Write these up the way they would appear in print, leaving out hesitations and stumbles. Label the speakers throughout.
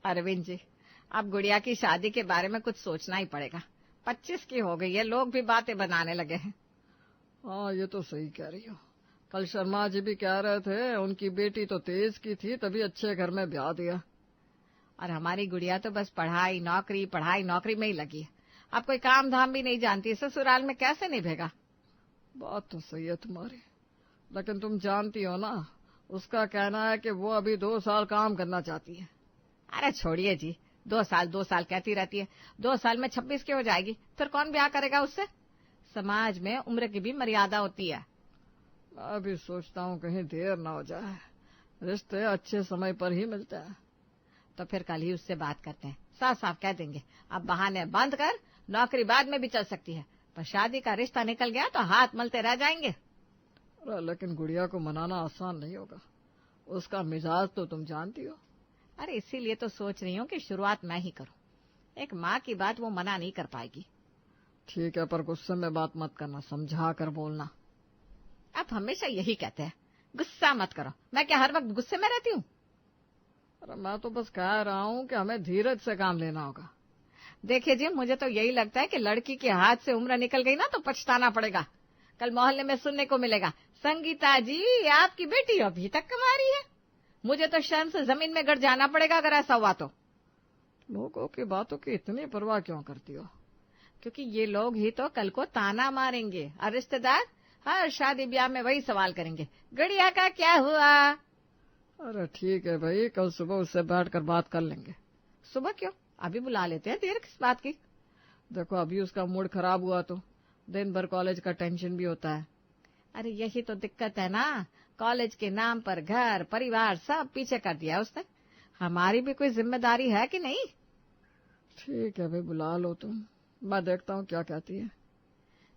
Speaker 1: अरविंद जी, अब गुड़िया की शादी के बारे में कुछ सोचना ही पड़ेगा। 25 की हो गई है, लोग भी बातें बनाने लगे हैं।
Speaker 2: हाँ, ये तो सही कह रही हो। कल शर्मा जी भी कह रहे थे उनकी बेटी तो तेज की थी, तभी अच्छे घर में ब्याह दिया।
Speaker 1: और हमारी गुड़िया तो बस पढ़ाई नौकरी में ही लगी है। अब कोई काम धाम भी नहीं जानती, ससुराल में कैसे निभेगा।
Speaker 2: बात तो सही है तुम्हारी, लेकिन तुम जानती हो ना, उसका कहना है कि वो अभी 2 साल काम करना चाहती है।
Speaker 1: अरे छोड़िए जी, 2 साल कहती रहती है। 2 साल में 26 की हो जाएगी, फिर कौन ब्याह करेगा उससे। समाज में उम्र की भी मर्यादा होती है।
Speaker 2: मैं भी सोचता हूँ कहीं देर ना हो जाए, रिश्ते अच्छे समय पर ही मिलते हैं।
Speaker 1: तो फिर कल ही उससे बात करते हैं, साफ साफ कह देंगे अब बहाने बंद कर, नौकरी बाद में भी चल सकती है, पर शादी का रिश्ता निकल गया तो हाथ मलते रह जाएंगे।
Speaker 2: लेकिन गुड़िया को मनाना आसान नहीं होगा, उसका मिजाज तो तुम जानती हो।
Speaker 1: अरे इसीलिए तो सोच रही हूँ कि शुरुआत मैं ही करूँ। एक माँ की बात वो मना नहीं कर पाएगी।
Speaker 2: ठीक है, पर गुस्से में बात मत करना, समझा कर बोलना।
Speaker 1: आप हमेशा यही कहते हैं, गुस्सा मत करो। मैं क्या हर वक्त गुस्से में रहती हूँ।
Speaker 2: अरे मैं तो बस कह रहा हूँ कि हमें धीरज से काम लेना होगा।
Speaker 1: देखिए जी, मुझे तो यही लगता है कि लड़की के हाथ से उम्र निकल गई ना तो पछताना पड़ेगा। कल मोहल्ले में सुनने को मिलेगा, संगीता जी आपकी बेटी अभी तक कुंवारी है। मुझे तो शर्म से जमीन में गड़ जाना पड़ेगा अगर ऐसा हुआ तो।
Speaker 2: लोगों की बातों की इतनी परवाह क्यों करती हो?
Speaker 1: क्योंकि ये लोग ही तो कल को ताना मारेंगे और रिश्तेदार हर शादी ब्याह में वही सवाल करेंगे, गुड़िया का क्या हुआ।
Speaker 2: अरे ठीक है भाई, कल सुबह उससे बैठकर बात कर लेंगे।
Speaker 1: सुबह क्यों, अभी बुला लेते हैं, देर किस बात की।
Speaker 2: देखो अभी उसका मूड खराब हुआ तो दिन भर कॉलेज का टेंशन भी होता है।
Speaker 1: अरे यही तो दिक्कत है ना, कॉलेज के नाम पर घर परिवार सब पीछे कर दिया उसने। हमारी भी कोई जिम्मेदारी है कि नहीं।
Speaker 2: ठीक है भाई, बुला लो तुम, मैं देखता हूँ क्या कहती है।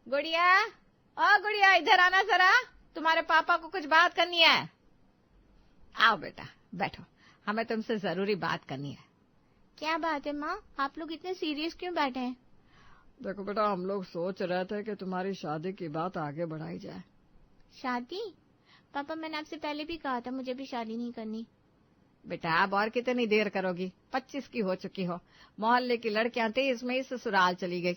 Speaker 1: गुड़िया, ओ गुड़िया इधर आना जरा, तुम्हारे पापा को कुछ बात करनी है। आओ बेटा बैठो, हमें तुमसे जरूरी बात करनी है।
Speaker 3: क्या बात है माँ, आप लोग इतने सीरियस क्यों बैठे हैं?
Speaker 2: देखो बेटा, हम लोग सोच रहे थे कि तुम्हारी शादी की बात आगे बढ़ाई जाए।
Speaker 3: शादी? पापा मैंने आपसे पहले भी कहा था मुझे भी शादी नहीं करनी।
Speaker 1: बेटा अब और कितनी देर करोगी, 25 की हो चुकी हो, मोहल्ले की लड़कियां 23 में ही ससुराल चली गई।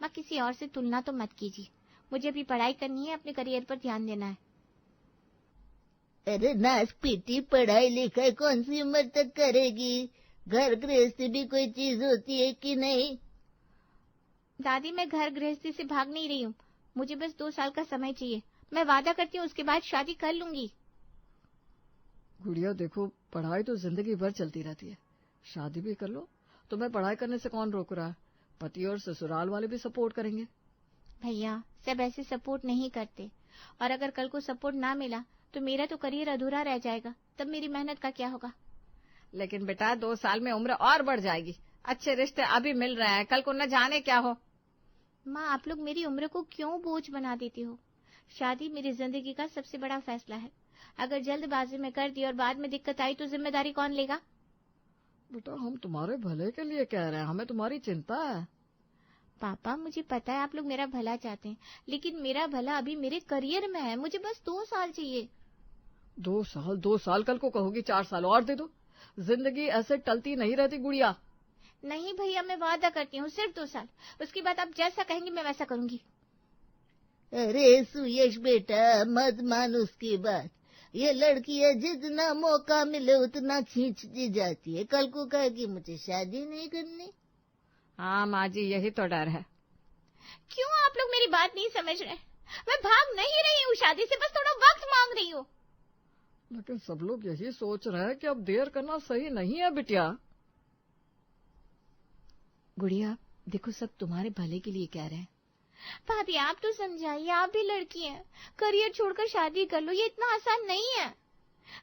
Speaker 3: माँ किसी और से तुलना तो मत कीजिए, मुझे अभी पढ़ाई करनी है, अपने करियर पर ध्यान देना है।
Speaker 4: अरे नाच पीटी, पढ़ाई लिखाई कौन सी उम्र तक करेगी? घर गृहस्थी भी कोई चीज होती है कि नहीं?
Speaker 3: दादी मैं घर गृहस्थी से भाग नहीं रही हूँ, मुझे बस 2 साल का समय चाहिए, मैं वादा करती हूँ उसके बाद शादी कर लूंगी।
Speaker 2: गुड़िया देखो, पढ़ाई तो जिंदगी भर चलती रहती है, शादी भी कर लो। तुम्हें पढ़ाई करने से कौन रोक रहा है? पति और ससुराल वाले भी सपोर्ट करेंगे।
Speaker 3: भैया सब ऐसे सपोर्ट नहीं करते, और अगर कल को सपोर्ट ना मिला तो मेरा तो करियर अधूरा रह जाएगा, तब मेरी मेहनत का क्या होगा।
Speaker 1: लेकिन बेटा 2 साल में उम्र और बढ़ जाएगी, अच्छे रिश्ते अभी मिल रहे हैं, कल को न जाने क्या हो।
Speaker 3: माँ आप लोग मेरी उम्र को क्यों बोझ बना देती हो? शादी मेरी जिंदगी का सबसे बड़ा फैसला है, अगर जल्दबाजी में कर दी और बाद में दिक्कत आई तो जिम्मेदारी कौन लेगा?
Speaker 2: बेटा हम तुम्हारे भले के लिए कह रहे हैं, हमें तुम्हारी चिंता है।
Speaker 3: पापा मुझे पता है आप लोग मेरा भला चाहते हैं, लेकिन मेरा भला अभी मेरे करियर में है, मुझे बस 2 साल चाहिए।
Speaker 2: 2 साल कल को कहोगी 4 साल और दे दो। जिंदगी ऐसे टलती नहीं रहती गुड़िया।
Speaker 3: नहीं भैया मैं वादा करती हूँ, सिर्फ 2 साल, उसके बाद आप जैसा कहेंगे मैं वैसा करूंगी।
Speaker 4: अरे सुयश बेटा, मत मान उसकी बात। ये लड़कियां जितना मौका मिले उतना खींचती जाती है, कल को कहेगी मुझे शादी नहीं करनी।
Speaker 1: हाँ माँ जी, यही तो डर है।
Speaker 3: क्यों आप लोग मेरी बात नहीं समझ रहे? मैं भाग नहीं रही हूँ शादी से, बस थोड़ा वक्त मांग रही हूँ।
Speaker 2: लेकिन सब लोग यही सोच रहे हैं कि अब देर करना सही नहीं है बिटिया।
Speaker 1: गुड़िया देखो, सब तुम्हारे भले के लिए कह रहे हैं।
Speaker 3: भाभी आप तो समझाइए, आप भी लड़की हैं, करियर छोड़कर शादी कर लो, ये इतना आसान नहीं है।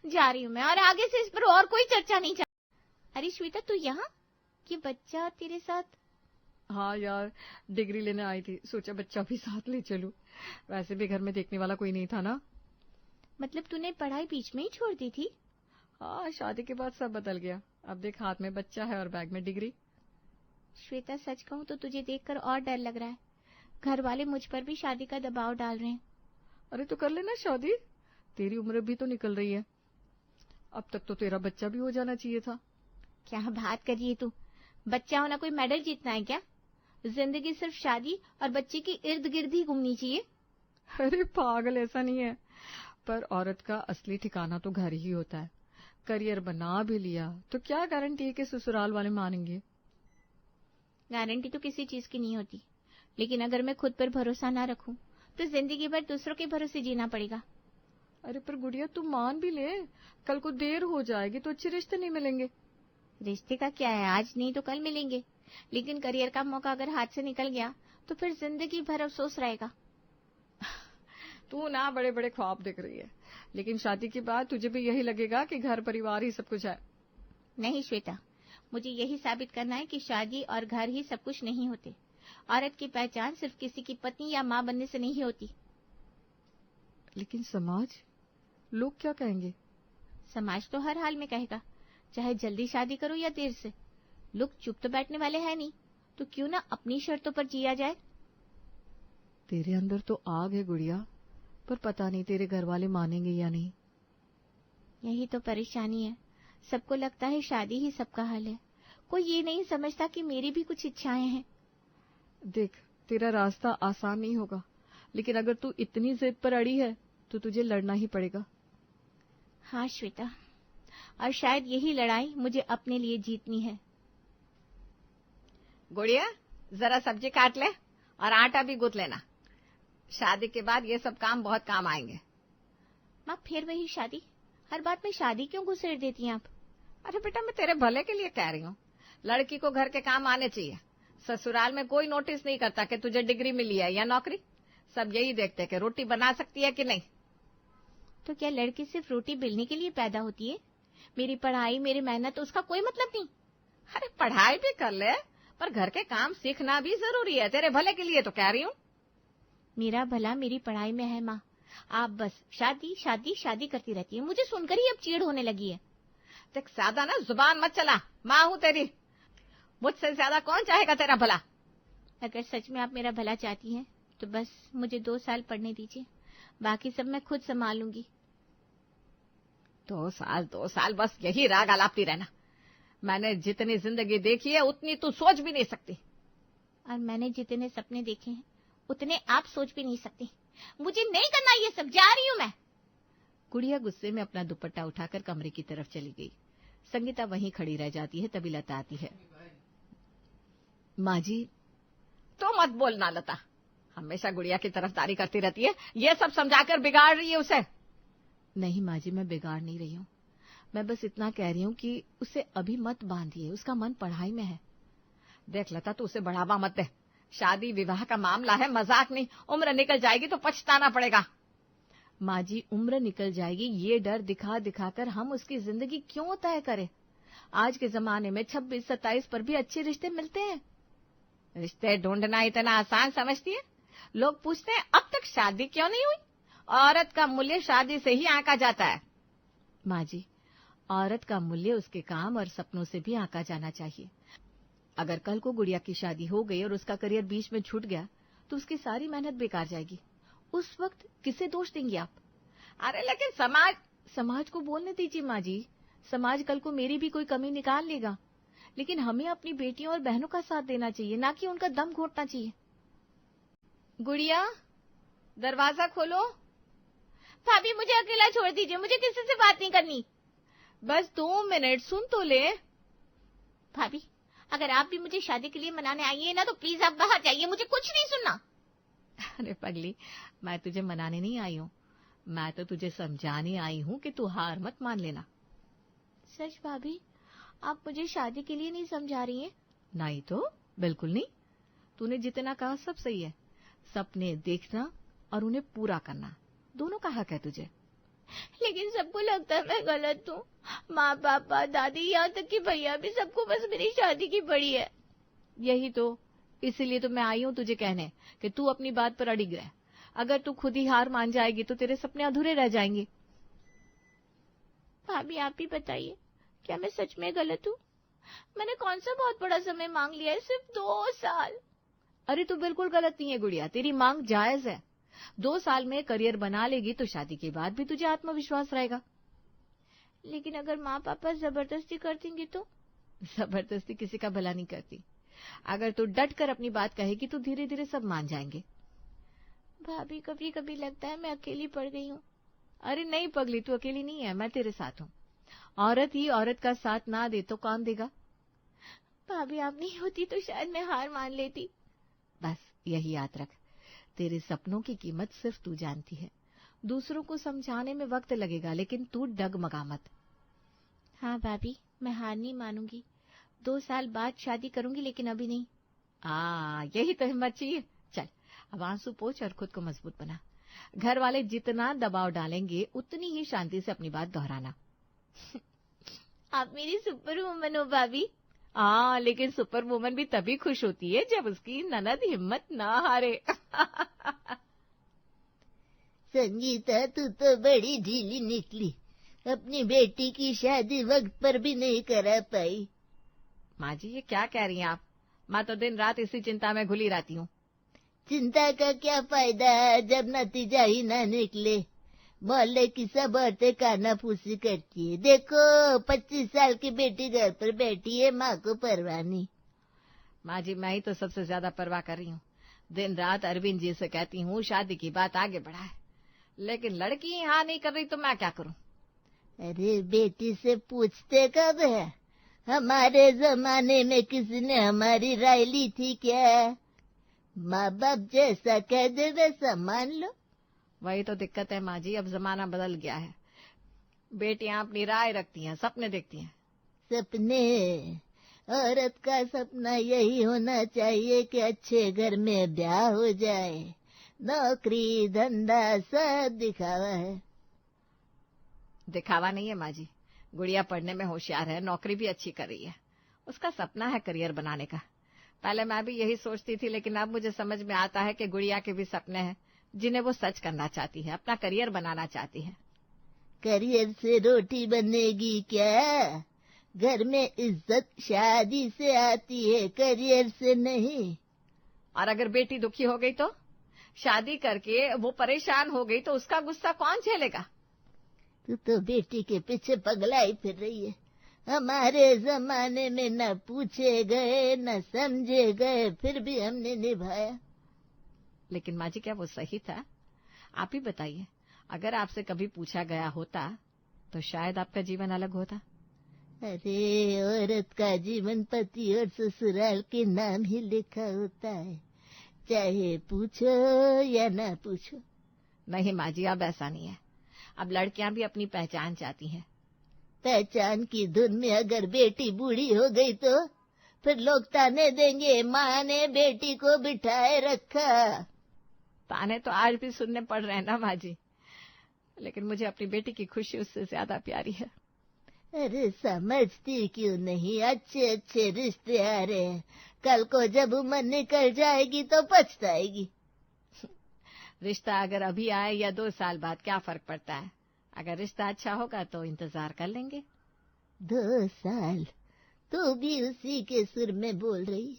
Speaker 3: जा रही हूँ मैं, और आगे से इस पर और कोई चर्चा नहीं चाहिए। अरे श्वेता तू यहाँ, ये बच्चा तेरे साथ?
Speaker 2: हाँ यार, डिग्री लेने आई थी, सोचा बच्चा भी साथ ले चलूं। वैसे भी घर में देखने वाला कोई नहीं था ना।
Speaker 3: मतलब तूने पढ़ाई बीच में ही छोड़ दी थी?
Speaker 2: हाँ, शादी के बाद सब बदल गया। अब देख, हाथ में बच्चा है और बैग में डिग्री।
Speaker 3: श्वेता सच कहूँ तो तुझे देखकर और डर लग रहा है, घर वाले मुझ पर भी शादी का दबाव डाल रहे हैं।
Speaker 2: अरे तो कर लेना शादी, तेरी उम्र भी तो निकल रही है, अब तक तो तेरा बच्चा भी हो जाना चाहिए था।
Speaker 3: क्या बात करिए तू, बच्चा होना कोई मेडल जीतना है क्या? जिंदगी सिर्फ शादी और बच्चे के इर्द गिर्द ही घूमनी चाहिए।
Speaker 2: अरे पागल, ऐसा नहीं है। पर औरत का असली ठिकाना तो घर ही होता है। करियर बना भी लिया तो क्या गारंटी है कि ससुराल वाले मानेंगे?
Speaker 3: गारंटी तो किसी चीज की नहीं होती, लेकिन अगर मैं खुद पर भरोसा ना रखूं तो जिंदगी भर दूसरों के भरोसे जीना पड़ेगा।
Speaker 2: अरे पर गुड़िया, तू मान भी ले, कल को देर हो जाएगी तो अच्छे रिश्ते नहीं मिलेंगे।
Speaker 3: रिश्ते का क्या है, आज नहीं तो कल मिलेंगे, लेकिन करियर का मौका अगर हाथ से निकल गया तो फिर जिंदगी भर अफसोस रहेगा।
Speaker 2: तू ना बड़े बड़े ख्वाब देख रही है, लेकिन शादी के बाद तुझे भी यही लगेगा कि घर परिवार ही सब कुछ है।
Speaker 3: नहीं श्वेता, मुझे यही साबित करना है कि शादी और घर ही सब कुछ नहीं होते। औरत की पहचान सिर्फ किसी की पत्नी या माँ बनने से नहीं होती।
Speaker 2: लेकिन समाज, लोग क्या कहेंगे?
Speaker 3: समाज तो हर हाल में कहेगा, चाहे जल्दी शादी करो या देर से। लोग चुप तो बैठने वाले हैं नहीं, तो क्यों ना अपनी शर्तों पर जिया जाए।
Speaker 2: तेरे अंदर तो आग है गुड़िया, पर पता नहीं तेरे घर वाले मानेंगे या नहीं।
Speaker 3: यही तो परेशानी है, सबको लगता है शादी ही सबका हल है। कोई ये नहीं समझता कि मेरी भी कुछ इच्छाएं हैं।
Speaker 2: देख, तेरा रास्ता आसान नहीं होगा, लेकिन अगर तू इतनी जिद पर अड़ी है तो तुझे लड़ना ही पड़ेगा।
Speaker 3: हाँ श्वेता, और शायद यही लड़ाई मुझे अपने लिए जीतनी है।
Speaker 1: गुड़िया, जरा सब्जी काट ले और आटा भी गूंथ लेना। शादी के बाद ये सब काम बहुत काम आएंगे।
Speaker 3: माँ, फिर वही शादी, हर बात में शादी क्यों घुसेड़ देती हैं आप?
Speaker 1: अरे बेटा, मैं तेरे भले के लिए कह रही हूँ। लड़की को घर के काम आने चाहिए। ससुराल में कोई नोटिस नहीं करता कि तुझे डिग्री मिली है या नौकरी। सब यही देखते कि रोटी बना सकती है कि नहीं।
Speaker 3: तो क्या लड़की सिर्फ रोटी बेलने के लिए पैदा होती है? मेरी पढ़ाई, मेरी मेहनत, उसका कोई मतलब नहीं।
Speaker 1: अरे पढ़ाई भी कर ले, पर घर के काम सीखना भी जरूरी है। तेरे भले के लिए तो कह रही हूँ।
Speaker 3: मेरा भला मेरी पढ़ाई में है माँ, आप बस शादी शादी शादी करती रहती है। मुझे सुनकर ही अब चिढ़ होने लगी है।
Speaker 1: देख, ज्यादा ना जुबान मत चला, माँ हूँ तेरी। मुझसे ज्यादा कौन चाहेगा तेरा भला।
Speaker 3: अगर सच में आप मेरा भला चाहती हैं तो बस मुझे 2 साल पढ़ने दीजिए, बाकी सब मैं खुद संभाल लूंगी।
Speaker 1: 2 साल बस यही राग आलापती रहना। मैंने जितनी जिंदगी देखी है उतनी तू सोच भी नहीं सकती।
Speaker 3: और मैंने जितने सपने देखे हैं उतने आप सोच भी नहीं सकती। मुझे नहीं करना ये सब, जा रही हूँ मैं।
Speaker 1: गुड़िया गुस्से में अपना दुपट्टा उठाकर कमरे की तरफ चली गई। संगीता वहीं खड़ी रह जाती है। तभी लता आती है। माँ जी। तो मत बोलना लता, हमेशा गुड़िया की तरफदारी करती रहती है। ये सब समझाकर बिगाड़ रही है उसे।
Speaker 2: नहीं माँ जी, मैं बिगाड़ नहीं रही हूँ। मैं बस इतना कह रही हूँ कि उसे अभी मत बांधिए, उसका मन पढ़ाई में है।
Speaker 1: देख लता, तू उसे बढ़ावा मत दे। शादी विवाह का मामला है, मजाक नहीं। उम्र निकल जाएगी तो पछताना पड़ेगा।
Speaker 2: माँ जी, उम्र निकल जाएगी ये डर दिखा दिखाकर हम उसकी जिंदगी क्यों तय करें? आज के जमाने में 26-27 पर भी अच्छे रिश्ते मिलते हैं।
Speaker 1: रिश्ते ढूंढना इतना आसान समझती है? लोग पूछते हैं अब तक शादी क्यों नहीं हुई। औरत का मूल्य शादी से ही आंका जाता है।
Speaker 2: माँ जी, औरत का मूल्य उसके काम और सपनों से भी आंका जाना चाहिए। अगर कल को गुड़िया की शादी हो गई और उसका करियर बीच में छूट गया तो उसकी सारी मेहनत बेकार जाएगी। उस वक्त किसे दोष देंगी आप?
Speaker 1: अरे लेकिन
Speaker 2: समाज को बोलने दीजिए माँ जी। समाज कल को मेरी भी कोई कमी निकाल लेगा, लेकिन हमें अपनी बेटियों और बहनों का साथ देना चाहिए, ना कि उनका दम घोटना चाहिए।
Speaker 1: गुड़िया, दरवाजा खोलो।
Speaker 3: भाभी, मुझे अकेला छोड़ दीजिए, मुझे किसी से बात नहीं करनी।
Speaker 1: बस 2 मिनट सुन तो ले।
Speaker 3: भाभी, अगर आप भी मुझे शादी के लिए मनाने आई है ना तो प्लीज आप बाहर जाइए, मुझे कुछ नहीं सुनना।
Speaker 2: अरे पगली, मैं तुझे मनाने नहीं आई हूँ, मैं तो तुझे समझाने आई हूँ कि तू हार मत मान लेना।
Speaker 3: सच भाभी, आप मुझे शादी के लिए नहीं समझा रही हैं?
Speaker 2: नहीं तो बिल्कुल नहीं। तूने जितना कहा सब सही है। सपने देखना और उन्हें पूरा करना, दोनों का हक है तुझे।
Speaker 3: लेकिन सबको लगता है मैं गलत हूँ। माँ, पापा, दादी, यहाँ तक कि भैया भी, सबको बस मेरी शादी की पड़ी है।
Speaker 2: यही तो, इसीलिए तो मैं आई हूँ तुझे कहने कि तू अपनी बात पर अड़िग रह। अगर तू खुद ही हार मान जाएगी तो तेरे सपने अधूरे रह जाएंगे।
Speaker 3: भाभी, आप ही बताइए, क्या मैं सच में गलत हूँ? मैंने कौन सा बहुत बड़ा समय मांग लिया है, सिर्फ 2 साल।
Speaker 2: अरे तू बिल्कुल गलत नहीं है गुड़िया, तेरी मांग जायज है। 2 साल में करियर बना लेगी तो शादी के बाद भी तुझे आत्मविश्वास रहेगा।
Speaker 3: लेकिन अगर माँ पापा जबरदस्ती कर देंगे तो?
Speaker 2: जबरदस्ती किसी का भला नहीं करती। अगर तू डट कर अपनी बात कहेगी तो धीरे धीरे सब मान जाएंगे।
Speaker 3: भाभी कभी कभी लगता है मैं अकेली पड़ गई हूँ।
Speaker 2: अरे नहीं पगली, तू अकेली नहीं है, मैं तेरे साथ हूँ। औरत ही औरत का साथ ना दे तो कौन देगा?
Speaker 3: भाभी आप नहीं होती तो शायद मैं हार मान लेती।
Speaker 2: बस यही याद रख, तेरे सपनों की कीमत सिर्फ तू जानती है। दूसरों को समझाने में वक्त लगेगा, लेकिन तू डगमगा मत।
Speaker 3: हाँ भाभी, मैं हार नहीं मानूंगी। 2 साल बाद शादी करूंगी, लेकिन अभी नहीं।
Speaker 2: यही तो हिम्मत चाहिए। चल अब आंसू पोंछ और खुद को मजबूत बना। घर वाले जितना दबाव डालेंगे उतनी ही शांति से अपनी बात दोहराना।
Speaker 3: आप मेरी सुपर वुमन हो भाभी।
Speaker 2: लेकिन सुपर वुमन भी तभी खुश होती है जब उसकी ननद हिम्मत ना हारे।
Speaker 4: संगीता, तू तो बड़ी ढीली निकली, अपनी बेटी की शादी वक्त पर भी नहीं करा पाई।
Speaker 2: माँ जी, ये क्या कह रही हैं आप? मैं तो दिन रात इसी चिंता में घुली रहती हूँ।
Speaker 4: चिंता का क्या फायदा जब नतीजा ही ना निकले। मोहल्ले की सब औरतें कानाफूसी करती है। देखो 25 साल की बेटी घर पर बैठी है, माँ को परवाह नहीं।
Speaker 2: माँ जी, मैं ही तो सबसे ज्यादा परवाह कर रही हूँ। दिन रात अरविंद जी से कहती हूँ शादी की बात आगे बढ़ाए, लेकिन लड़की हाँ नहीं कर रही तो मैं क्या करूँ?
Speaker 4: अरे बेटी से पूछते कब है? हमारे जमाने में किसी ने हमारी राय ली थी क्या? माँ बाप जैसा कह दे वैसा मान लो।
Speaker 2: वही तो दिक्कत है माँ जी, अब जमाना बदल गया है। बेटियां अपनी राय रखती हैं, सपने देखती हैं।
Speaker 4: सपने? औरत का सपना यही होना चाहिए कि अच्छे घर में ब्याह हो जाए। नौकरी धंधा सब दिखावा है।
Speaker 2: दिखावा नहीं है माँ जी, गुड़िया पढ़ने में होशियार है, नौकरी भी अच्छी कर रही है। उसका सपना है करियर बनाने का। पहले मैं भी यही सोचती थी, लेकिन अब मुझे समझ में आता है कि गुड़िया के भी सपने हैं जिन्हें वो सच करना चाहती है, अपना करियर बनाना चाहती है।
Speaker 4: करियर से रोटी बनेगी क्या? घर में इज्जत शादी से आती है, करियर से नहीं।
Speaker 2: और अगर बेटी दुखी हो गई तो? शादी करके वो परेशान हो गई तो उसका गुस्सा कौन झेलेगा?
Speaker 4: तू तो बेटी के पीछे पगलाई फिर रही है। हमारे जमाने में न पूछे गए न समझे गए, फिर भी हमने निभाया।
Speaker 2: लेकिन माँ जी, क्या वो सही था? आप ही बताइए, अगर आपसे कभी पूछा गया होता तो शायद आपका जीवन अलग होता।
Speaker 4: अरे औरत का जीवन पति और ससुराल के नाम ही लिखा होता है, चाहे पूछो या ना पूछो।
Speaker 2: नहीं माँ जी, अब ऐसा नहीं है। अब लड़कियां भी अपनी पहचान चाहती हैं।
Speaker 4: पहचान की धुन में अगर बेटी बूढ़ी हो गई तो फिर लोग ताने देंगे, माँ ने बेटी को बिठाए रखा।
Speaker 2: ताने तो आज भी सुनने पड़ रहे हैं ना माँ जी, लेकिन मुझे अपनी बेटी की खुशी उससे ज्यादा प्यारी है।
Speaker 4: अरे समझती क्यों नहीं? अच्छे अच्छे रिश्ते आ रहे हैं, कल को जब उम्र निकल जाएगी तो पछताएगी।
Speaker 2: रिश्ता अगर अभी आए या 2 साल बाद क्या फर्क पड़ता है? अगर रिश्ता अच्छा होगा तो इंतजार कर लेंगे।
Speaker 4: 2 साल? तू भी उसी के सुर में बोल रही है।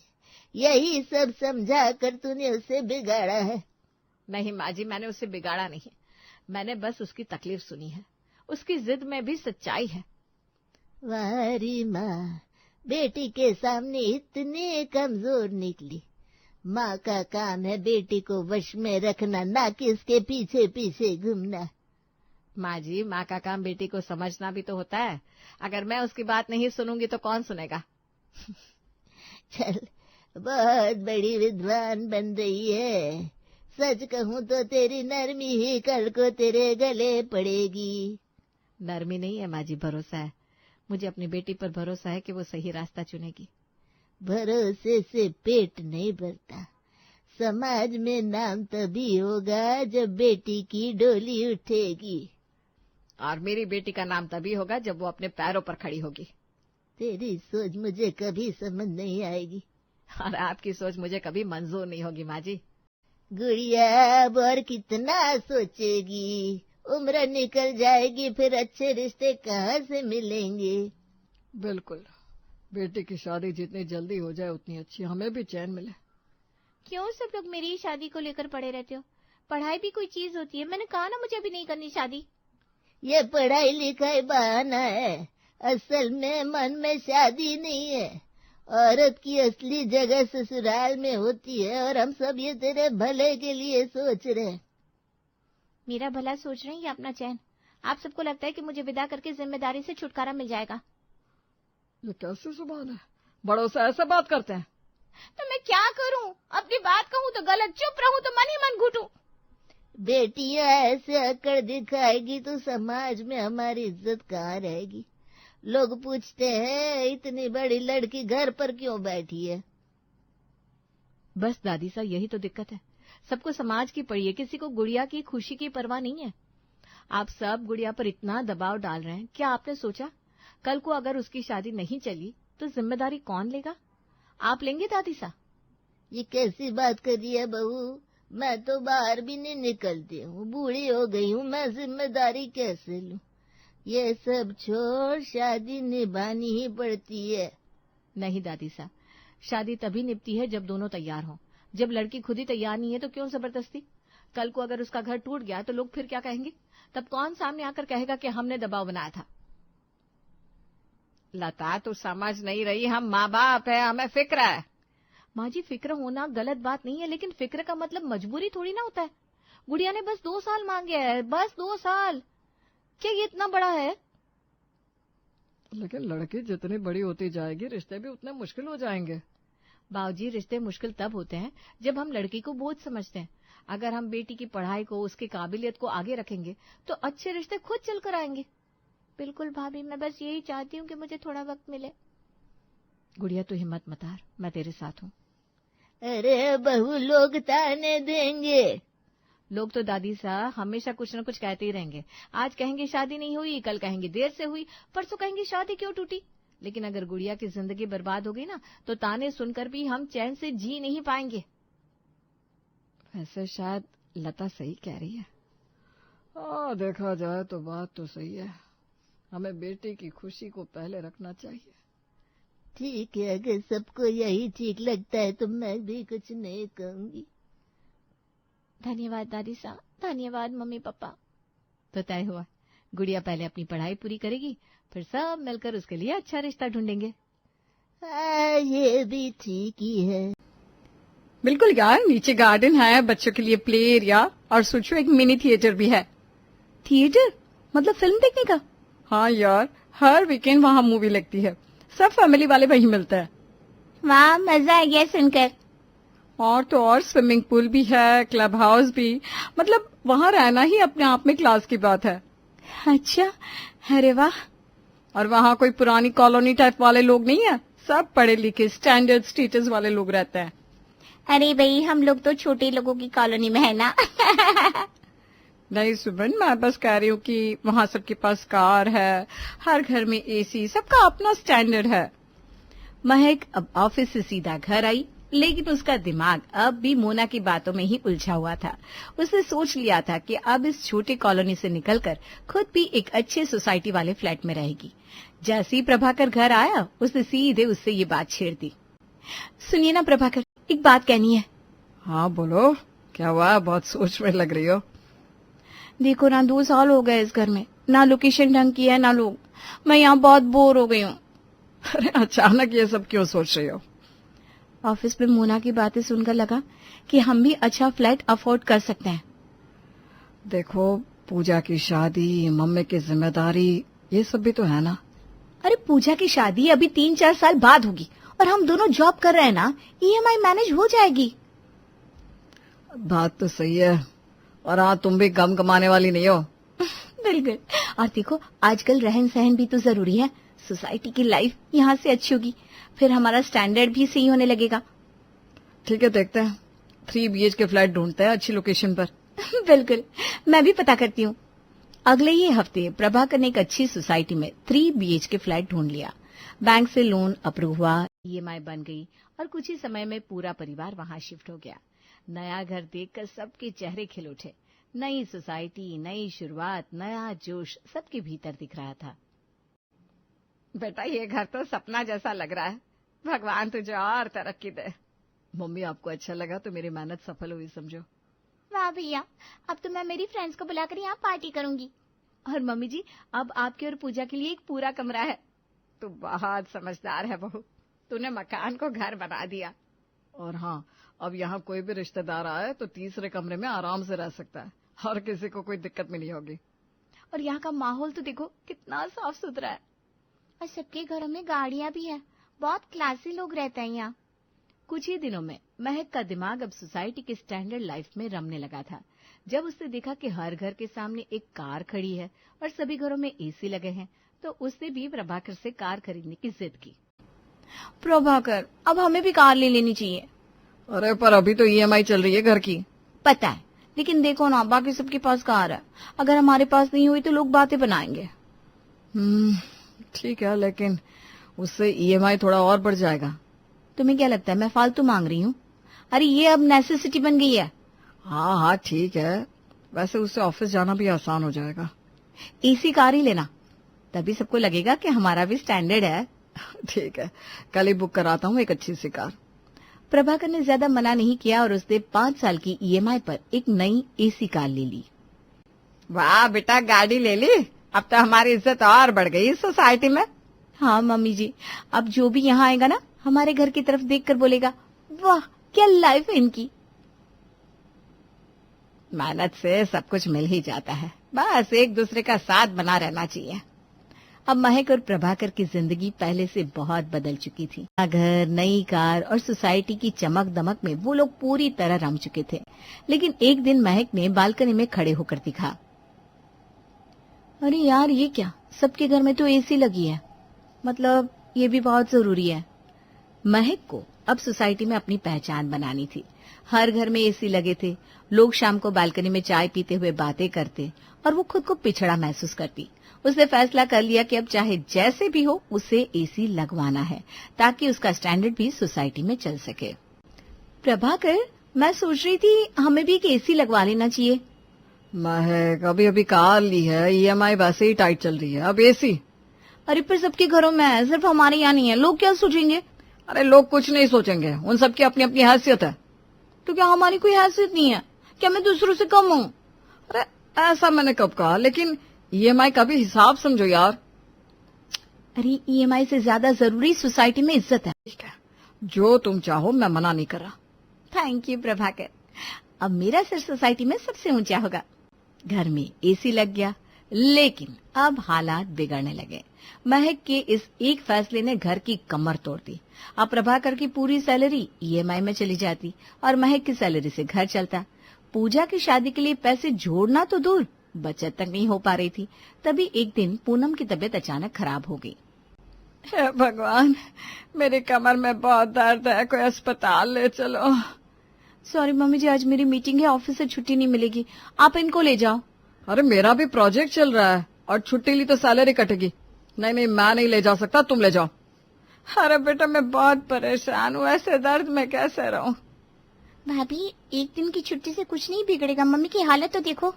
Speaker 4: यही सब समझा कर तूने उसे बिगाड़ा है।
Speaker 2: नहीं माँ जी, मैंने उसे बिगाड़ा नहीं, मैंने बस उसकी तकलीफ सुनी है। उसकी जिद में भी सच्चाई है।
Speaker 4: वारी माँ, बेटी के सामने इतनी कमजोर निकली। माँ का काम है बेटी को वश में रखना, ना कि इसके पीछे पीछे घूमना।
Speaker 2: माँ जी, माँ का काम बेटी को समझना भी तो होता है। अगर मैं उसकी बात नहीं सुनूंगी तो कौन सुनेगा?
Speaker 4: चल, बहुत बड़ी विद्वान बन रही है। सच कहूँ तो तेरी नरमी ही कल को तेरे गले पड़ेगी।
Speaker 2: नरमी नहीं है माँ जी, भरोसा है। मुझे अपनी बेटी पर भरोसा है कि वो सही रास्ता चुनेगी।
Speaker 4: भरोसे से पेट नहीं भरता। समाज में नाम तभी होगा जब बेटी की डोली उठेगी।
Speaker 2: और मेरी बेटी का नाम तभी होगा जब वो अपने पैरों पर खड़ी होगी।
Speaker 4: तेरी सोच मुझे कभी समझ नहीं आएगी।
Speaker 2: और आपकी सोच मुझे कभी मंजूर नहीं होगी माँ जी।
Speaker 4: गुड़िया अब और कितना सोचेगी? उम्र निकल जाएगी, फिर अच्छे रिश्ते कहाँ से मिलेंगे?
Speaker 2: बिल्कुल, बेटी की शादी जितनी जल्दी हो जाए उतनी अच्छी, हमें भी चैन मिले।
Speaker 3: क्यों सब लोग मेरी शादी को लेकर पड़े रहते हो? पढ़ाई भी कोई चीज होती है। मैंने कहा ना मुझे अभी नहीं करनी शादी।
Speaker 4: ये पढ़ाई लिखाई बहाना है। असल में मन में शादी नहीं है। औरत की असली जगह ससुराल में होती है और हम सब ये तेरे भले के लिए सोच रहे हैं।
Speaker 3: मेरा भला सोच रहे हैं या अपना चैन? आप सबको लगता है कि मुझे विदा करके जिम्मेदारी से छुटकारा मिल जाएगा?
Speaker 1: ये कैसी जुबान है, बड़ों से ऐसे बात करते हैं।
Speaker 3: तो मैं क्या करूं? अपनी बात कहूं तो गलत, चुप रहूं तो मन ही मन घुटूं।
Speaker 4: बेटियां ऐसे अकड़ दिखाएगी तो समाज में हमारी इज्जत कहाँ रहेगी? लोग पूछते हैं इतनी बड़ी लड़की घर पर क्यों बैठी है?
Speaker 2: बस दादी सा, यही तो दिक्कत है। सबको समाज की पड़ी है, किसी को गुड़िया की खुशी की परवाह नहीं है। आप सब गुड़िया पर इतना दबाव डाल रहे हैं। क्या आपने सोचा कल को अगर उसकी शादी नहीं चली तो जिम्मेदारी कौन लेगा? आप लेंगे दादी सा?
Speaker 4: ये कैसी बात कर रही है बहू? मैं तो बाहर भी नहीं निकलती हूँ, बूढ़ी हो गई हूँ, मैं जिम्मेदारी कैसे लूं? ये सब छोड़, शादी निभानी ही पड़ती है।
Speaker 2: नहीं दादी सा, शादी तभी निपटी है जब दोनों तैयार हों। जब लड़की खुद ही तैयार नहीं है तो क्यों जबरदस्ती? कल को अगर उसका घर टूट गया तो लोग फिर क्या कहेंगे? तब कौन सामने आकर कहेगा कि हमने दबाव बनाया था?
Speaker 1: लता, तू समझ नहीं रही, हम माँ बाप है, हमें फिक्र है।
Speaker 2: माँ जी, फिक्र होना गलत बात नहीं है, लेकिन फिक्र का मतलब मजबूरी थोड़ी ना होता है। गुड़िया ने बस 2 साल मांगे हैं, बस 2 साल। क्या ये इतना बड़ा है?
Speaker 1: लेकिन लड़की जितनी बड़ी होती जाएगी रिश्ते भी उतने मुश्किल हो जाएंगे।
Speaker 2: बाबूजी, रिश्ते मुश्किल तब होते हैं जब हम लड़की को बोझ समझते हैं। अगर हम बेटी की पढ़ाई को, उसकी काबिलियत को आगे रखेंगे तो अच्छे रिश्ते खुद चलकर आएंगे।
Speaker 3: बिल्कुल भाभी, मैं बस यही चाहती हूँ कि मुझे थोड़ा वक्त मिले।
Speaker 2: गुड़िया, तू हिम्मत मत हार, मैं तेरे साथ हूँ।
Speaker 4: अरे बहू, लोग ताने देंगे।
Speaker 2: लोग तो दादी सा हमेशा कुछ न कुछ कहते ही रहेंगे। आज कहेंगे शादी नहीं हुई, कल कहेंगे देर से हुई, परसों कहेंगे शादी क्यों टूटी। लेकिन अगर गुड़िया की जिंदगी बर्बाद हो गई ना तो ताने सुनकर भी हम चैन से जी नहीं पाएंगे।
Speaker 1: वैसे शायद लता सही कह रही है। देखा जाए तो बात तो सही है, हमें बेटे की खुशी को पहले रखना चाहिए।
Speaker 4: ठीक है, अगर सबको यही ठीक लगता है तो मैं भी कुछ नहीं कहूंगी।
Speaker 3: धन्यवाद दादी सा, धन्यवाद मम्मी पापा।
Speaker 2: तो तय हुआ, गुड़िया पहले अपनी पढ़ाई पूरी करेगी, फिर सब मिलकर उसके लिए अच्छा रिश्ता ढूंढेंगे।
Speaker 4: ये भी ठीक ही है।
Speaker 1: बिल्कुल यार, नीचे गार्डन है, बच्चों के लिए प्ले एरिया, और सोचो एक मिनी थिएटर भी है।
Speaker 2: थिएटर मतलब फिल्म देखने का?
Speaker 1: हाँ यार, हर वीकेंड वहाँ मूवी लगती है, सब फैमिली वाले वहीं मिलते हैं।
Speaker 3: वाह, मजा आ गया सुनकर।
Speaker 1: और तो और स्विमिंग पूल भी है, क्लब हाउस भी, मतलब वहाँ रहना ही अपने आप में क्लास की बात है।
Speaker 3: अच्छा, अरे वाह।
Speaker 1: और वहाँ कोई पुरानी कॉलोनी टाइप वाले लोग नहीं है, सब पढ़े लिखे स्टैंडर्ड स्टेटस वाले लोग रहते हैं।
Speaker 3: अरे भाई, हम लोग तो छोटे लोगों की कॉलोनी में है ना।
Speaker 1: नहीं सुमन, मैं बस कह रही हूँ कि वहाँ सबके पास कार है, हर घर में एसी, सबका अपना स्टैंडर्ड है।
Speaker 2: महक अब ऑफिस से सीधा घर आई, लेकिन उसका दिमाग अब भी मोना की बातों में ही उलझा हुआ था। उसने सोच लिया था कि अब इस छोटी कॉलोनी से निकलकर खुद भी एक अच्छे सोसाइटी वाले फ्लैट में रहेगी। जैसे ही प्रभाकर घर आया, उसने सीधे उससे ये बात छेड़ दी।
Speaker 3: सुनिए ना प्रभाकर, एक बात कहनी है।
Speaker 1: हाँ बोलो, क्या हुआ? बहुत सोच में लग रही हो।
Speaker 3: देखो ना, 2 साल हो गए इस घर में, ना लोकेशन ढंग की है ना लोग। मैं यहाँ बहुत बोर हो गई हूँ।
Speaker 1: अरे अचानक ये सब क्यों सोच रही हो?
Speaker 3: ऑफिस में मोना की बातें सुनकर लगा कि हम भी अच्छा फ्लैट अफोर्ड कर सकते हैं।
Speaker 1: देखो, पूजा की शादी, मम्मी की जिम्मेदारी, ये सब भी तो है ना।
Speaker 3: अरे पूजा की शादी अभी 3-4 साल बाद होगी और हम दोनों जॉब कर रहे हैं ना, EMI मैनेज हो जाएगी।
Speaker 1: बात तो सही है, और हाँ, तुम भी कम कमाने वाली नहीं हो।
Speaker 3: बिल्कुल। और देखो, आजकल रहन सहन भी तो जरूरी है। सोसाइटी की लाइफ यहाँ से अच्छी होगी, फिर हमारा स्टैंडर्ड भी सही होने लगेगा।
Speaker 1: ठीक है, देखते हैं, 3 BHK फ्लैट ढूंढते हैं अच्छी लोकेशन पर।
Speaker 3: बिल्कुल, मैं भी पता करती हूँ।
Speaker 2: अगले ही हफ्ते प्रभाकर ने एक अच्छी सोसाइटी में 3 BHK फ्लैट ढूंढ लिया। बैंक से लोन अप्रूव हुआ, EMI बन गई और कुछ ही समय में पूरा परिवार वहां शिफ्ट हो गया। नया घर देखकर सबके चेहरे खिल उठे। नई सोसाइटी, नई शुरुआत, नया जोश सबके भीतर दिख रहा था।
Speaker 1: बेटा, ये घर तो सपना जैसा लग रहा है, भगवान तुझे और तरक्की दे।
Speaker 2: मम्मी, आपको अच्छा लगा तो मेरी मेहनत सफल हुई समझो।
Speaker 3: वाह भैया, अब तो मैं मेरी फ्रेंड्स को बुलाकर यहाँ पार्टी करूंगी।
Speaker 2: और मम्मी जी, अब आपके और पूजा के लिए एक पूरा कमरा है।
Speaker 1: तू बहुत समझदार है बहू। तूने मकान को घर बना दिया।
Speaker 2: और हाँ, अब यहाँ कोई भी रिश्तेदार आए तो तीसरे कमरे में आराम से रह सकता है और किसी को कोई दिक्कत भी नहीं होगी।
Speaker 3: और यहाँ का माहौल तो देखो कितना साफ सुथरा है। और सबके घरों में गाड़ियां भी है। बहुत क्लासी लोग रहते हैं यहाँ।
Speaker 2: कुछ ही दिनों में महक का दिमाग अब सोसाइटी की स्टैंडर्ड लाइफ में रमने लगा था। जब उसने देखा कि हर घर के सामने एक कार खड़ी है और सभी घरों में एसी लगे हैं, तो उसने भी प्रभाकर से कार खरीदने की जिद की।
Speaker 3: प्रभाकर, अब हमें भी कार ले लेनी चाहिए।
Speaker 2: अरे पर अभी तो ईएमआई चल रही है घर की।
Speaker 3: पता है, लेकिन देखो ना, बाकी सबके पास कार है। अगर हमारे पास नहीं हुई तो लोग बातें बनाएंगे।
Speaker 2: ठीक है, लेकिन उससे ईएमआई थोड़ा और बढ़ जाएगा।
Speaker 3: तुम्हें क्या लगता है मैं फालतू मांग रही हूँ? अरे ये अब नेसेसिटी बन गई है।
Speaker 2: हाँ हाँ ठीक है, वैसे उससे ऑफिस जाना भी आसान हो जाएगा।
Speaker 3: एसी कार ही लेना, तभी सबको लगेगा कि हमारा भी स्टैंडर्ड है।
Speaker 2: ठीक है, कल ही बुक कराता हूँ एक अच्छी सी कार।
Speaker 3: प्रभाकर ने ज्यादा मना नहीं किया और उसने 5 साल की ईएमआई पर एक नई एसी कार ले ली।
Speaker 1: वाह बेटा, गाड़ी ले ली, अब तो हमारी इज्जत और बढ़ गई इस सोसाइटी में।
Speaker 3: हाँ मम्मी जी, अब जो भी यहाँ आएगा ना, हमारे घर की तरफ देखकर बोलेगा, वाह क्या लाइफ है इनकी।
Speaker 1: मेहनत से सब कुछ मिल ही जाता है, बस एक दूसरे का साथ बना रहना चाहिए।
Speaker 3: अब महक और प्रभाकर की जिंदगी पहले से बहुत बदल चुकी थी। घर, नई कार और सोसाइटी की चमक दमक में वो लोग पूरी तरह रम चुके थे। लेकिन एक दिन महक ने बालकनी में खड़े होकर दिखा, अरे यार ये क्या, सबके घर में तो एसी लगी है, मतलब ये भी बहुत जरूरी है। महक को अब सोसाइटी में अपनी पहचान बनानी थी। हर घर में एसी लगे थे, लोग शाम को बालकनी में चाय पीते हुए बातें करते और वो खुद को पिछड़ा महसूस करती। उसने फैसला कर लिया कि अब चाहे जैसे भी हो उसे एसी लगवाना है, ताकि उसका स्टैंडर्ड भी सोसाइटी में चल सके। प्रभाकर, मैं सोच रही थी हमें भी एक एसी लगवा लेना चाहिए।
Speaker 2: महक, अभी अभी कार ली है, ईएमआई वैसे ही टाइट चल रही है, अब एसी।
Speaker 3: अरे पर सबके घरों में है, सिर्फ हमारे यहाँ नहीं है, लोग क्या सोचेंगे?
Speaker 2: अरे लोग कुछ नहीं सोचेंगे, उन सबकी अपनी अपनी हैसियत है।
Speaker 3: तो क्या हमारी कोई हैसियत नहीं है? क्या मैं दूसरों से कम हूँ?
Speaker 2: अरे ऐसा मैंने कब कहा, लेकिन ईएमआई का भी हिसाब समझो यार।
Speaker 3: अरे ईएमआई से ज्यादा जरूरी सोसाइटी में इज्जत है।
Speaker 2: ठीक है, जो तुम चाहो, मैं मना नहीं कर रहा।
Speaker 3: थैंक यू प्रभाकर, अब मेरा सिर सोसाइटी में सबसे ऊंचा होगा। घर में एसी लग गया, लेकिन अब हालात बिगड़ने लगे। महक के इस एक फैसले ने घर की कमर तोड़ दी। अब प्रभाकर की पूरी सैलरी ईएमआई में चली जाती और महक की सैलरी से घर चलता। पूजा की शादी के लिए पैसे जोड़ना तो दूर, बचत तक नहीं हो पा रही थी। तभी एक दिन पूनम की तबीयत अचानक खराब हो गई।
Speaker 2: हे भगवान, मेरी कमर में बहुत दर्द है, कोई अस्पताल ले चलो।
Speaker 3: सॉरी मम्मी जी, आज मेरी मीटिंग है, ऑफिस से छुट्टी नहीं मिलेगी, आप इनको ले जाओ।
Speaker 2: अरे मेरा भी प्रोजेक्ट चल रहा है और छुट्टी ली तो सैलरी कटेगी। नहीं नहीं, मैं नहीं ले जा सकता, तुम ले जाओ। अरे बेटा, मैं बहुत परेशान हूँ, ऐसे दर्द में कैसे रहूं।
Speaker 3: भाभी, एक दिन की छुट्टी से कुछ नहीं बिगड़ेगा, मम्मी की हालत तो देखो।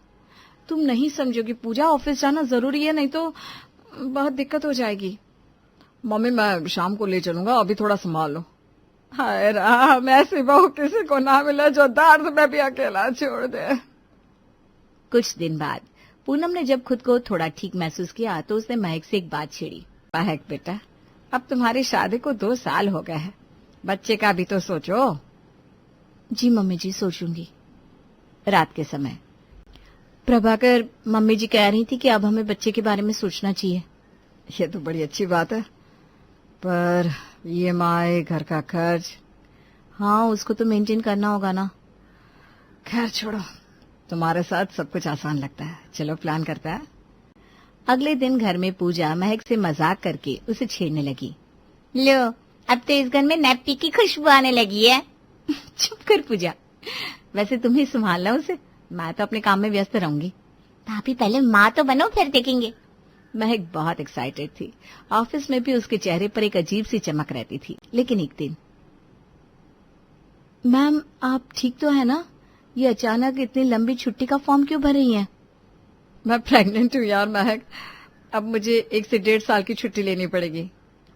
Speaker 2: तुम नहीं समझोगी पूजा, ऑफिस जाना जरूरी है, नहीं तो बहुत दिक्कत हो जाएगी। मम्मी, मैं शाम को ले चलूंगा, अभी थोड़ा संभाल लो। हाय राम, ऐसी बहू किसी को ना मिले जो दर्द में भी अकेला छोड़ दे।
Speaker 3: कुछ दिन बाद पूनम ने जब खुद को थोड़ा ठीक महसूस किया तो उसने महक से एक बात छेड़ी।
Speaker 1: महक बेटा, अब तुम्हारी शादी को 2 साल हो गए हैं, बच्चे का भी तो सोचो।
Speaker 3: जी मम्मी जी, सोचूंगी। रात के समय प्रभाकर, मम्मी जी कह रही थी कि अब हमें बच्चे के बारे में सोचना चाहिए।
Speaker 2: ये तो बड़ी अच्छी बात है, पर ईएमआई, घर का खर्च।
Speaker 3: हाँ, उसको तो मेंटेन करना होगा ना।
Speaker 2: खैर छोड़ो, तुम्हारे साथ सब कुछ आसान लगता है, चलो प्लान करते हैं।
Speaker 3: अगले दिन घर में पूजा महक से मजाक करके उसे छेड़ने लगी। लो, अब तो इस घर में नैप्पी की खुशबू आने लगी है। चुप कर पूजा, वैसे तुम ही संभालना उसे, मैं तो अपने काम में व्यस्त रहूंगी। भाभी पहले माँ तो बनो, फिर देखेंगे।
Speaker 2: महक बहुत एक्साइटेड थी। ऑफिस में भी उसके चेहरे पर एक अजीब सी चमक रहती थी। लेकिन एक दिन,
Speaker 3: मैम आप ठीक तो है ना? ये अचानक इतनी लंबी छुट्टी का फॉर्म क्यों भर रही हैं?
Speaker 2: मैं प्रेग्नेंट हूँ यार महक, अब मुझे 1 से 1.5 साल की छुट्टी लेनी पड़ेगी।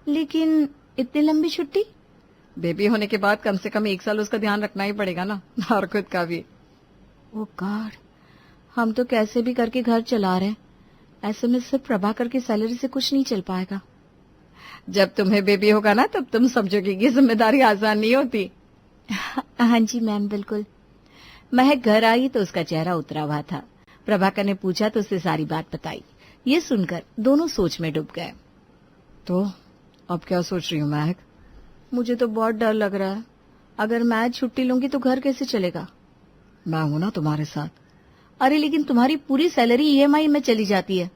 Speaker 3: लेकिन इतनी लंबी छुट्टी?
Speaker 2: बेबी होने के बाद कम से कम 1 साल उसका ध्यान रखना ही पड़ेगा ना, और खुद का भी।
Speaker 3: ओ गॉड, हम तो कैसे भी करके घर चला रहे हैं, ऐसे में सिर्फ प्रभाकर की सैलरी से कुछ नहीं चल पाएगा।
Speaker 1: जब तुम्हें बेबी होगा ना तब तुम समझोगी कि जिम्मेदारी आसान नहीं होती।
Speaker 2: हाँ जी मैम, बिल्कुल। महक घर आई तो उसका चेहरा उतरा हुआ था। प्रभाकर ने पूछा तो उसे सारी बात बताई। ये सुनकर दोनों सोच में डूब गए।
Speaker 1: तो अब क्या सोच रही हूँ महक?
Speaker 2: मुझे तो बहुत डर लग रहा है। अगर मैं आज छुट्टी लूंगी तो घर कैसे चलेगा?
Speaker 1: मैं हूं ना तुम्हारे साथ।
Speaker 2: अरे लेकिन तुम्हारी पूरी सैलरी ईएमआई में चली जाती है।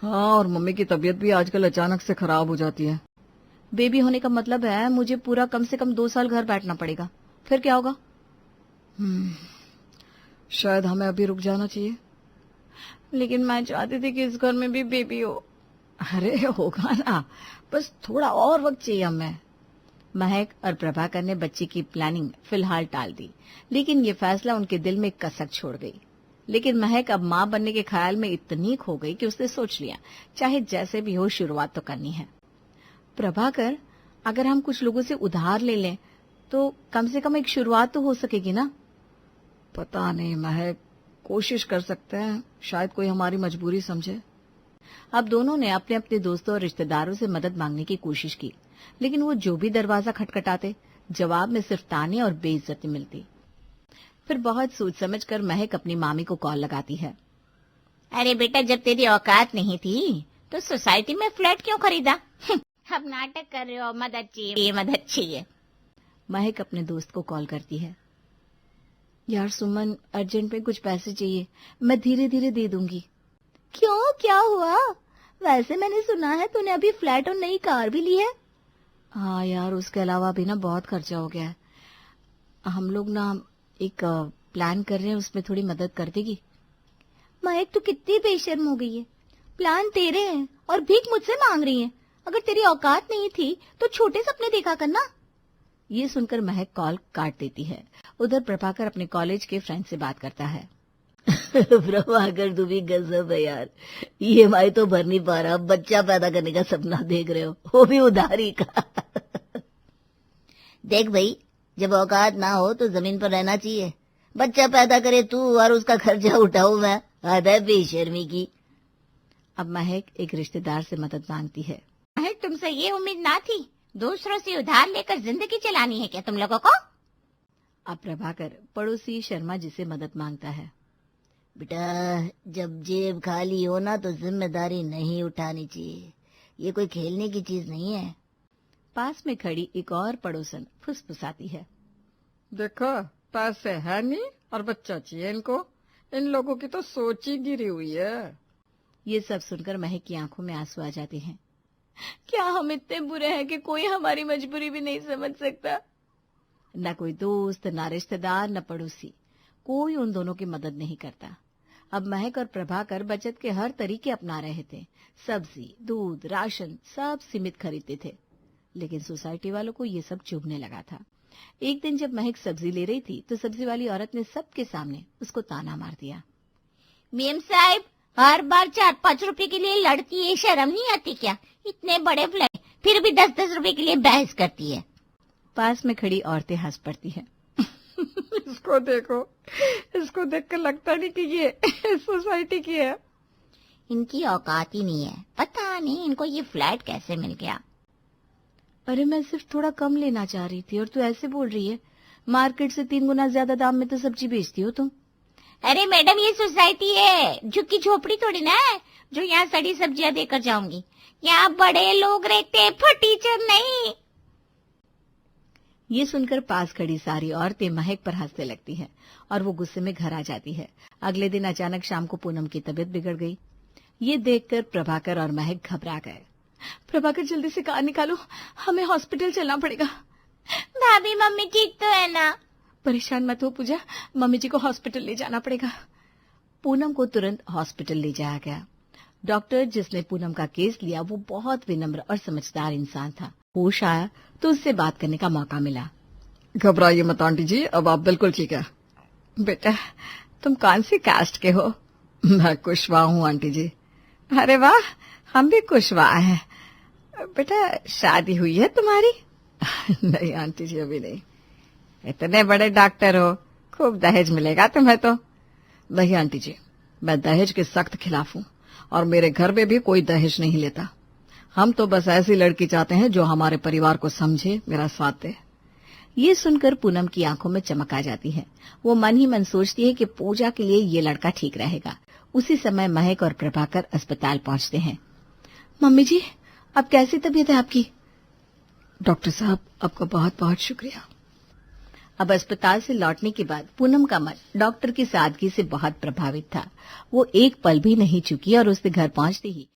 Speaker 1: हाँ, और मम्मी की तबीयत भी आजकल अचानक से खराब हो जाती है।
Speaker 2: बेबी होने का मतलब है मुझे पूरा कम से कम 2 साल घर बैठना पड़ेगा। फिर क्या होगा?
Speaker 1: शायद हमें अभी रुक जाना चाहिए।
Speaker 2: लेकिन मैं चाहती थी कि इस घर में भी बेबी हो।
Speaker 1: अरे होगा ना, बस थोड़ा और वक्त चाहिए हमें।
Speaker 2: महक और प्रभाकर ने बच्चे की प्लानिंग फिलहाल टाल दी, लेकिन ये फैसला उनके दिल में कसक छोड़ गई। लेकिन महक अब मां बनने के ख्याल में इतनी खो गई कि उसने सोच लिया चाहे जैसे भी हो शुरुआत तो करनी है। प्रभाकर, अगर हम कुछ लोगों से उधार ले लें तो कम से कम एक शुरुआत तो हो सकेगी ना?
Speaker 1: पता नहीं महक, कोशिश कर सकते हैं, शायद कोई हमारी मजबूरी समझे।
Speaker 2: अब दोनों ने अपने अपने दोस्तों और रिश्तेदारों से मदद मांगने की कोशिश की, लेकिन वो जो भी दरवाजा खटखटाते जवाब में सिर्फ ताने और बेइज्जती मिलती। फिर बहुत सोच समझकर महक अपनी मामी को कॉल लगाती है।
Speaker 3: अरे बेटा, जब तेरी औकात नहीं थी तो सोसाइटी में फ्लैट क्यों खरीदा? अब नाटक कर रहे हो, मदद चाहिए, मदद चाहिए।
Speaker 2: महक अपने दोस्त को कॉल करती है। यार सुमन, अर्जेंट में कुछ पैसे चाहिए, मैं धीरे धीरे दे दूंगी। क्यों, क्या हुआ? वैसे मैंने सुना है तूने अभी फ्लैट और नई कार भी ली है। हाँ यार, उसके अलावा भी ना बहुत खर्चा हो गया है। हम लोग ना एक प्लान कर रहे हैं, उसमें थोड़ी मदद कर देगी? महक, तू कितनी बेशर्म हो गई है। प्लान तेरे हैं और भीख मुझसे मांग रही है। अगर तेरी औकात नहीं थी तो छोटे सपने देखा करना। ये सुनकर महक कॉल काट देती है। उधर प्रभाकर अपने कॉलेज के फ्रेंड से बात करता है।
Speaker 4: प्रभाकर, तू भी गजब है यार। ईएमआई तो भर नहीं पा रहा, बच्चा पैदा करने का सपना देख रहे हो, वो भी उधारी का। देख भाई, जब औकात ना हो तो जमीन पर रहना चाहिए। बच्चा पैदा करे तू और उसका खर्चा उठाऊ मैं, हद है बेशर्मी की।
Speaker 2: अब महक एक रिश्तेदार से मदद मांगती है।
Speaker 3: महक, तुमसे ये उम्मीद ना थी। दूसरों से उधार लेकर जिंदगी चलानी है क्या तुम लोगों को?
Speaker 2: अब प्रभाकर पड़ोसी शर्मा जी से मदद मांगता है।
Speaker 4: बेटा, जब जेब खाली हो ना तो जिम्मेदारी नहीं उठानी चाहिए। ये कोई खेलने की चीज नहीं है।
Speaker 2: पास में खड़ी एक और पड़ोसन फुसफुसाती है।
Speaker 1: देखो, पैसे है नहीं और बच्चा चाहिए इनको। इन लोगों की तो सोच ही गिरी हुई है।
Speaker 2: ये सब सुनकर महक की आंखों में आंसू आ जाते हैं। क्या हम इतने बुरे हैं कि कोई हमारी मजबूरी भी नहीं समझ सकता? न कोई दोस्त, न रिश्तेदार, न पड़ोसी, कोई उन दोनों की मदद नहीं करता। अब महक और प्रभाकर बचत के हर तरीके अपना रहे थे। सब्जी, दूध, राशन सब सीमित खरीदते थे, लेकिन सोसाइटी वालों को ये सब चुभने लगा था। एक दिन जब महक सब्जी ले रही थी तो सब्जी वाली औरत ने सबके सामने उसको ताना मार दिया।
Speaker 3: मेम साहब, हर बार 4-5 रुपए के लिए लड़ती है, शर्म नहीं आती क्या? इतने बड़े फ्लैट फिर भी 10-10 रुपए के लिए बहस करती है।
Speaker 2: पास में खड़ी औरतें हंस पड़ती हैं।
Speaker 1: इसको देखो, इसको देखकर लगता नहीं कि ये सोसाइटी की है।
Speaker 3: इनकी औकात ही नहीं है, पता नहीं इनको ये फ्लैट कैसे मिल गया।
Speaker 2: अरे मैं सिर्फ थोड़ा कम लेना चाह रही थी और तू ऐसे बोल रही है। मार्केट से 3 गुना ज्यादा दाम में तो सब्जी बेचती हो तुम।
Speaker 3: अरे मैडम, ये सोसाइटी है, झुग्गी झोपड़ी थोड़ी ना है जो यहाँ सड़ी सब्जियां देकर जाऊंगी। यहाँ बड़े लोग रहते हैं, फटीचर नहीं।
Speaker 2: ये सुनकर पास खड़ी सारी औरतें महक पर हंसने लगती हैं और वो गुस्से में घर आ जाती है। अगले दिन अचानक शाम को पूनम की तबीयत बिगड़ गई। ये देखकर प्रभाकर और महक घबरा गए। प्रभाकर, जल्दी से कार निकालो, हमें हॉस्पिटल चलना पड़ेगा।
Speaker 3: भाभी, मम्मी ठीक तो है ना?
Speaker 2: परेशान मत हो पूजा, मम्मी जी को हॉस्पिटल ले जाना पड़ेगा। पूनम को तुरंत हॉस्पिटल ले जाया गया। डॉक्टर जिसने पूनम का केस लिया वो बहुत विनम्र और समझदार इंसान था। होश आया तो उससे बात करने का मौका मिला।
Speaker 1: घबराइए मत आंटी जी, अब आप बिल्कुल ठीक है।
Speaker 2: बेटा, तुम कौन सी कास्ट के हो?
Speaker 1: मैं कुशवाहा हूँ आंटी जी।
Speaker 2: अरे वाह, हम भी कुशवाहा हैं। बेटा, शादी हुई है तुम्हारी?
Speaker 1: नहीं आंटी जी, अभी नहीं।
Speaker 2: इतने बड़े डॉक्टर हो, खूब दहेज मिलेगा तुम्हें तो।
Speaker 1: नहीं आंटी जी, मैं दहेज के सख्त खिलाफ हूँ और मेरे घर में भी कोई दहेज नहीं लेता। हम तो बस ऐसी लड़की चाहते हैं जो हमारे परिवार को समझे, मेरा साथ दे।
Speaker 2: ये सुनकर पूनम की आंखों में चमक आ जाती है। वो मन ही मन सोचती है कि पूजा के लिए ये लड़का ठीक रहेगा। उसी समय महक और प्रभाकर अस्पताल पहुंचते हैं। मम्मी जी, अब कैसी तबीयत है आपकी?
Speaker 1: डॉक्टर साहब, आपका बहुत बहुत शुक्रिया।
Speaker 2: अब अस्पताल से लौटने के बाद पूनम का मन डॉक्टर की सादगी से बहुत प्रभावित था। वो एक पल भी नहीं चुकी और उसके घर पहुंचते ही